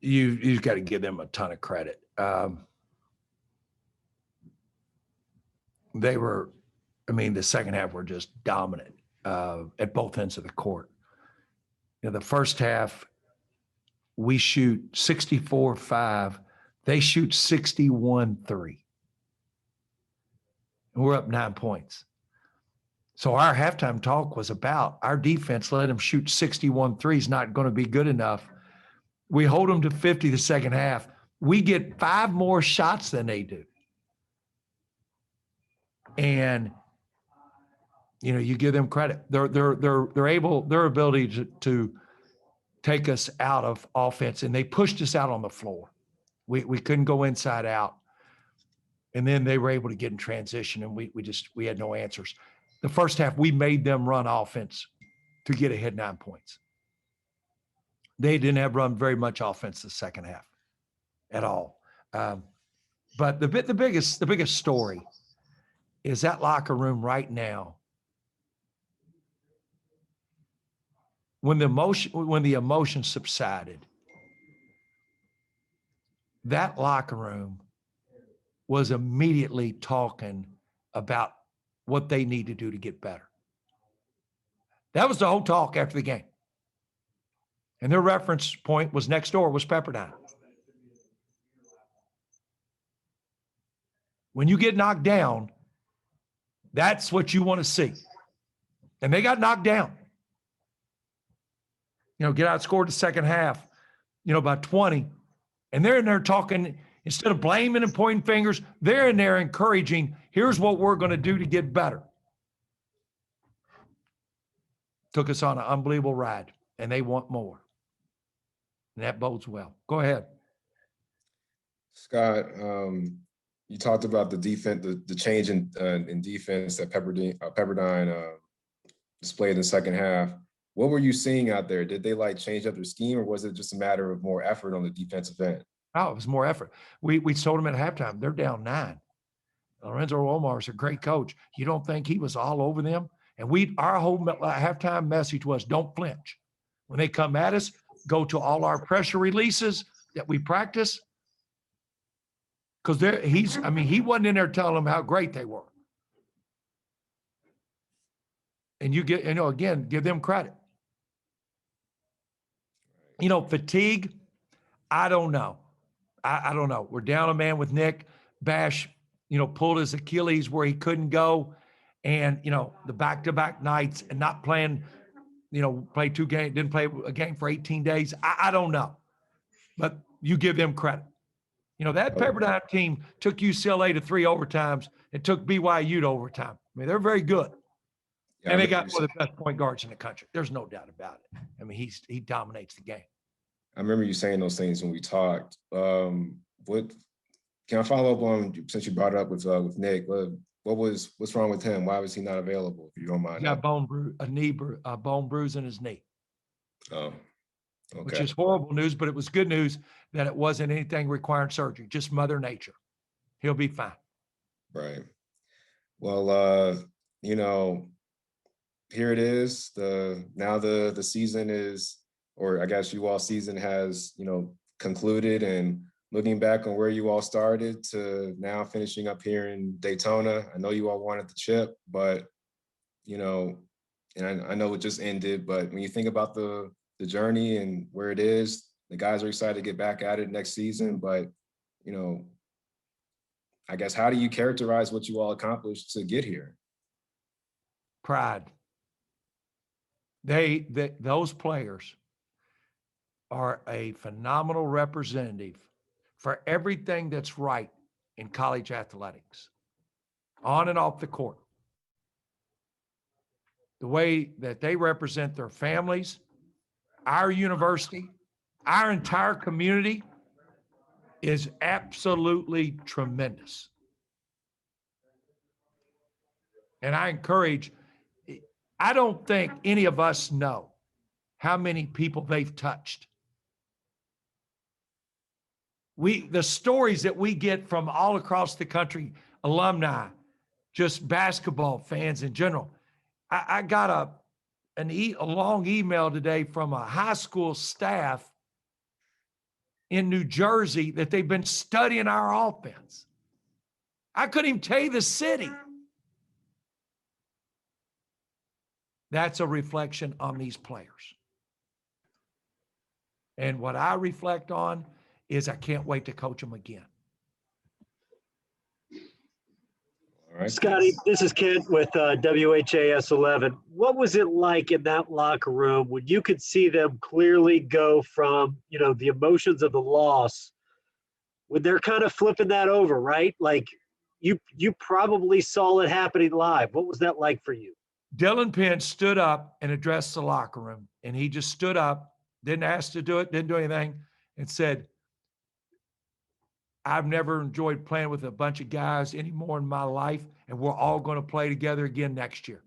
you've got to give them a ton of credit. They were, the second half were just dominant at both ends of the court. The first half, we shoot 64-5. They shoot 61-3. And we're up 9 points. So our halftime talk was about our defense let them shoot 61 threes, not going to be good enough. We hold them to 50 the second half. We get 5 more shots than they do. And, you give them credit. They're able, their ability to take us out of offense, and they pushed us out on the floor. We couldn't go inside out. And then they were able to get in transition, and we had no answers. The first half, we made them run offense to get ahead 9 points. They didn't have run very much offense the second half at all. But the biggest story is that locker room right now. When the emotion subsided, that locker room was immediately talking about what they need to do to get better. That was the whole talk after the game. And their reference point was next door was Pepperdine. When you get knocked down, that's what you want to see. And they got knocked down. Get outscored the second half, by 20. And they're in there talking, instead of blaming and pointing fingers, they're in there encouraging, here's what we're going to do to get better. Took us on an unbelievable ride, and they want more. And that bodes well. Go ahead. Scott, you talked about the defense, the change in defense that Pepperdine displayed in the second half. What were you seeing out there? Did they change up their scheme, or was it just a matter of more effort on the defensive end? Oh, it was more effort. We told them at halftime, they're down 9. Lorenzo Omar is a great coach. You don't think he was all over them? And our whole halftime message was, don't flinch. When they come at us, go to all our pressure releases that we practice. Because he wasn't in there telling them how great they were. And again, give them credit. Fatigue, I don't know. I don't know. We're down a man with Nick. Bash, pulled his Achilles where he couldn't go. And, the back-to-back nights and not playing, play 2 games, didn't play a game for 18 days. I don't know. But you give them credit. That Pepperdine team took UCLA to 3 overtimes and took BYU to overtime. They're very good. Yeah, and they got one of the best point guards in the country. There's no doubt about it. He dominates the game. I remember you saying those things when we talked. What can I follow up on, since you brought it up with Nick? What's wrong with him? Why was he not available, if you don't mind? He got a bone bruise in his knee. Oh, okay. Which is horrible news, but it was good news that it wasn't anything requiring surgery, just Mother Nature. He'll be fine. Right. Well, here it is. Now the season is, or I guess you all season has, concluded, and looking back on where you all started to now finishing up here in Daytona. I know you all wanted the chip, but, and I know it just ended, but when you think about the journey and where it is, the guys are excited to get back at it next season, but, I guess, how do you characterize what you all accomplished to get here? Pride. Those players are a phenomenal representative for everything that's right in college athletics, on and off the court. The way that they represent their families, our university, our entire community is absolutely tremendous. And I encourage, I don't think any of us know how many people they've touched. The stories that we get from all across the country, alumni, just basketball fans in general. I got a long email today from a high school staff in New Jersey that they've been studying our offense. I couldn't even tell you the city. That's a reflection on these players. And what I reflect on is I can't wait to coach them again. All right. Scotty, this is Kent with WHAS 11. What was it like in that locker room when you could see them clearly go from, the emotions of the loss, when they're kind of flipping that over, right? Like you probably saw it happening live. What was that like for you? Dylan Penn stood up and addressed the locker room, and he just stood up, didn't ask to do it, didn't do anything, and said, I've never enjoyed playing with a bunch of guys anymore in my life, and we're all going to play together again next year.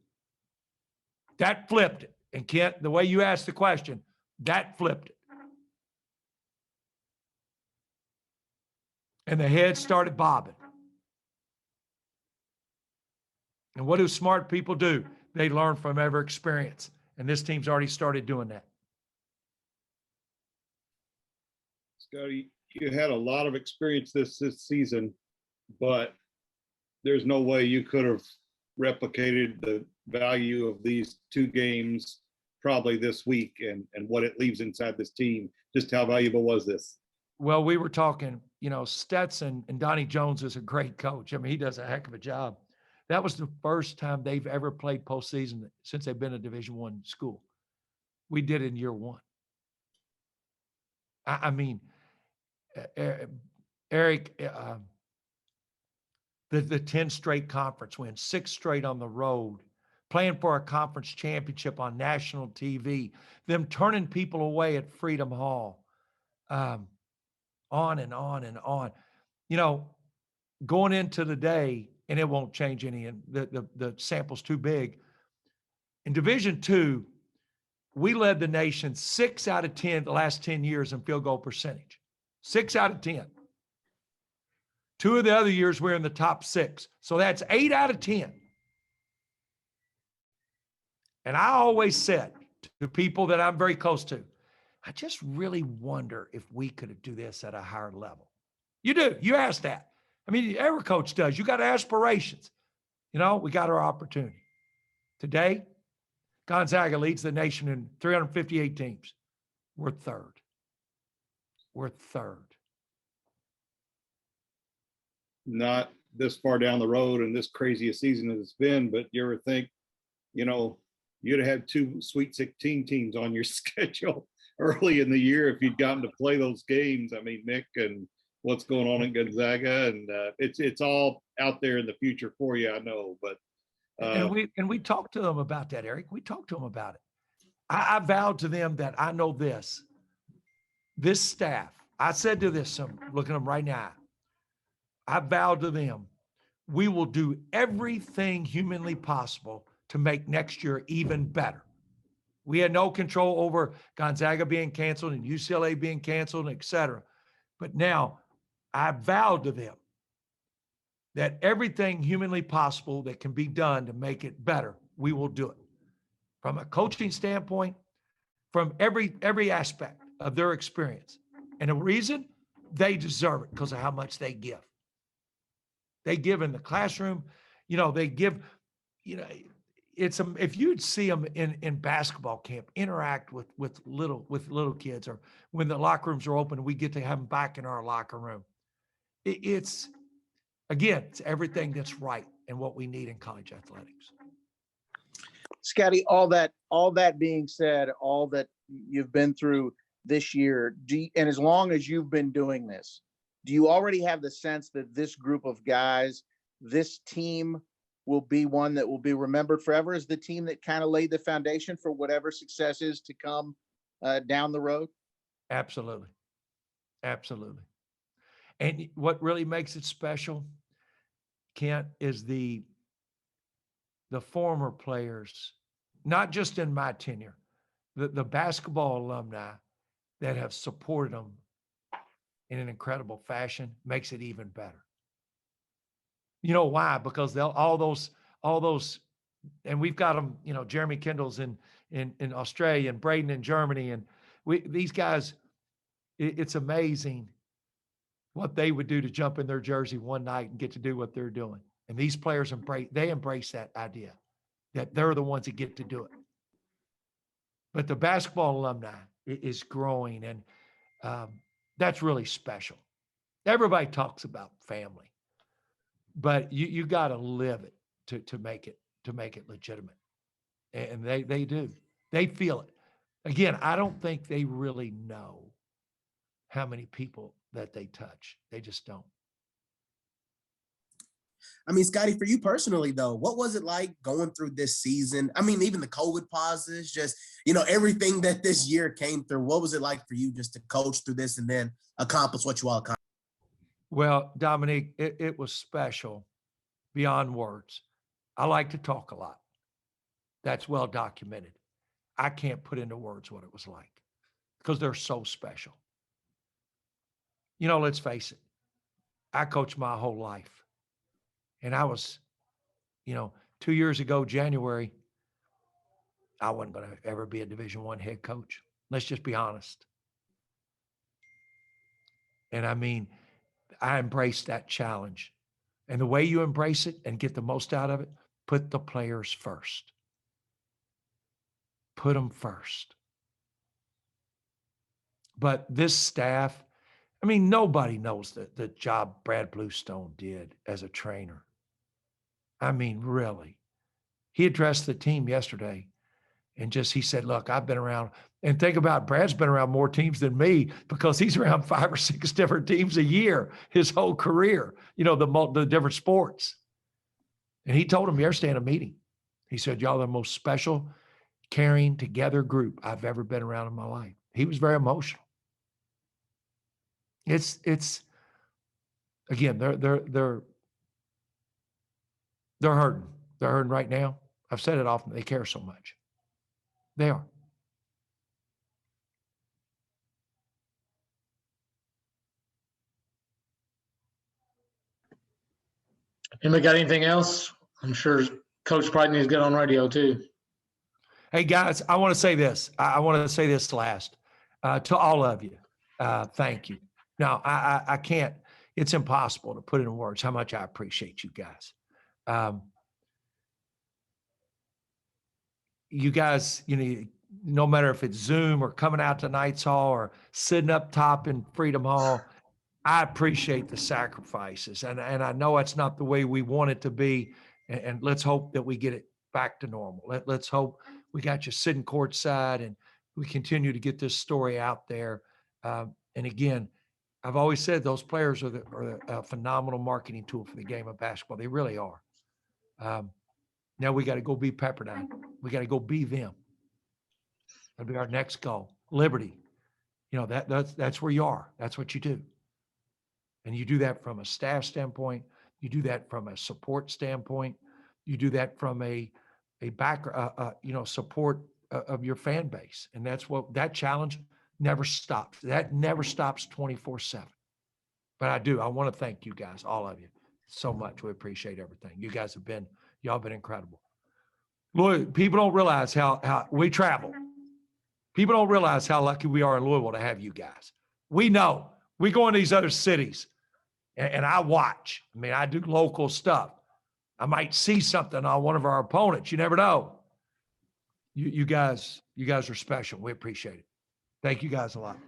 That flipped it. And Kent, the way you asked the question, that flipped it. And the head started bobbing. And what do smart people do? They learn from every experience. And this team's already started doing that. Scotty, you had a lot of experience this season, but there's no way you could have replicated the value of these two games probably this week and what it leaves inside this team. Just how valuable was this? Well, we were talking, Stetson and Donnie Jones is a great coach. I mean, he does a heck of a job. That was the first time they've ever played postseason since they've been a Division I school. We did it in year one. I mean, Eric, the 10 straight conference wins, 6 straight on the road, playing for a conference championship on national TV, them turning people away at Freedom Hall, on and on and on. Going into the day, and it won't change any, and the sample's too big. In Division II, we led the nation 6 out of 10 the last 10 years in field goal percentage. 6 out of 10. 2 of the other years we're in the top 6. So that's 8 out of 10. And I always said to people that I'm very close to, I just really wonder if we could do this at a higher level. You do. You ask that. I mean, every coach does. You got aspirations. We got our opportunity. Today, Gonzaga leads the nation in 358 teams. We're third. We're third. Not this far down the road and this crazy a season as it's been, but you ever think, you'd have had 2 Sweet 16 teams on your schedule early in the year if you'd gotten to play those games. I mean, Nick, and what's going on in Gonzaga, and it's all out there in the future for you, I know. But and we talked to them about that, Eric. We talked to them about it. I vowed to them that I know this staff. I said to this, I'm looking at them right now. I vowed to them, we will do everything humanly possible to make next year even better. We had no control over Gonzaga being canceled and UCLA being canceled, et cetera. But now I vowed to them that everything humanly possible that can be done to make it better, we will do it. From a coaching standpoint, from every aspect of their experience. And the reason, they deserve it because of how much they give. They give in the classroom, they give, if you'd see them in basketball camp, interact with little kids, or when the locker rooms are open, we get to have them back in our locker room. It's everything that's right and what we need in college athletics. Scotty, all that being said, all that you've been through this year, and as long as you've been doing this, do you already have the sense that this group of guys, this team, will be one that will be remembered forever as the team that kind of laid the foundation for whatever success is to come down the road? Absolutely. Absolutely. And what really makes it special, Kent, is the former players, not just in my tenure, the basketball alumni that have supported them in an incredible fashion makes it even better. You know why? Because all those, and we've got them, Jeremy Kendall's in Australia, and Braden in Germany. And these guys, it's amazing what they would do to jump in their jersey one night and get to do what they're doing. And these players embrace that idea that they're the ones that get to do it. But the basketball alumni is growing, and that's really special. Everybody talks about family, but you got to live it to make it legitimate, and they do. They feel it. Again, I don't think they really know how many people that they touch. They just don't. I mean, Scotty, for you personally, though, what was it like going through this season? I mean, even the COVID pauses, just, everything that this year came through. What was it like for you just to coach through this and then accomplish what you all accomplished? Well, Dominique, it was special beyond words. I like to talk a lot. That's well documented. I can't put into words what it was like because they're so special. Let's face it. I coached my whole life. And I was, 2 years ago, January, I wasn't going to ever be a Division I head coach. Let's just be honest. And I mean, I embraced that challenge. And the way you embrace it and get the most out of it, put the players first. Put them first. But this staff, I mean, nobody knows the job Brad Bluestone did as a trainer. I mean, really. He addressed the team yesterday and he said, look, I've been around, and think about Brad's been around more teams than me because he's around 5 or 6 different teams a year his whole career, the different sports. And he told them yesterday in a meeting, he said, y'all are the most special, caring, together group I've ever been around in my life. He was very emotional. It's again, they're hurting. They're hurting right now. I've said it often. They care so much. They are. Anybody got anything else? I'm sure Coach probably needs to get on radio too. Hey guys, I want to say this. I want to say this last to all of you. Thank you. Now, I can't. It's impossible to put in words how much I appreciate you guys. You guys, no matter if it's Zoom or coming out to Knights Hall or sitting up top in Freedom Hall, I appreciate the sacrifices. And I know it's not the way we want it to be. And let's hope that we get it back to normal. Let's hope we got you sitting courtside and we continue to get this story out there. And again, I've always said those players are a phenomenal marketing tool for the game of basketball. They really are. Now we got to go be Pepperdine. We got to go be them. That'll be our next goal. Liberty. That's where you are. That's what you do. And you do that from a staff standpoint. You do that from a support standpoint. You do that from a support of your fan base. And that's what that challenge never stops. That never stops 24/7. But I want to thank you guys, all of you, so much. We appreciate everything. You guys y'all been incredible. Look, people don't realize how we travel. People don't realize how lucky we are in Louisville to have you guys. We know. We go in these other cities and I watch. I mean, I do local stuff. I might see something on one of our opponents. You never know. You guys are special. We appreciate it. Thank you guys a lot.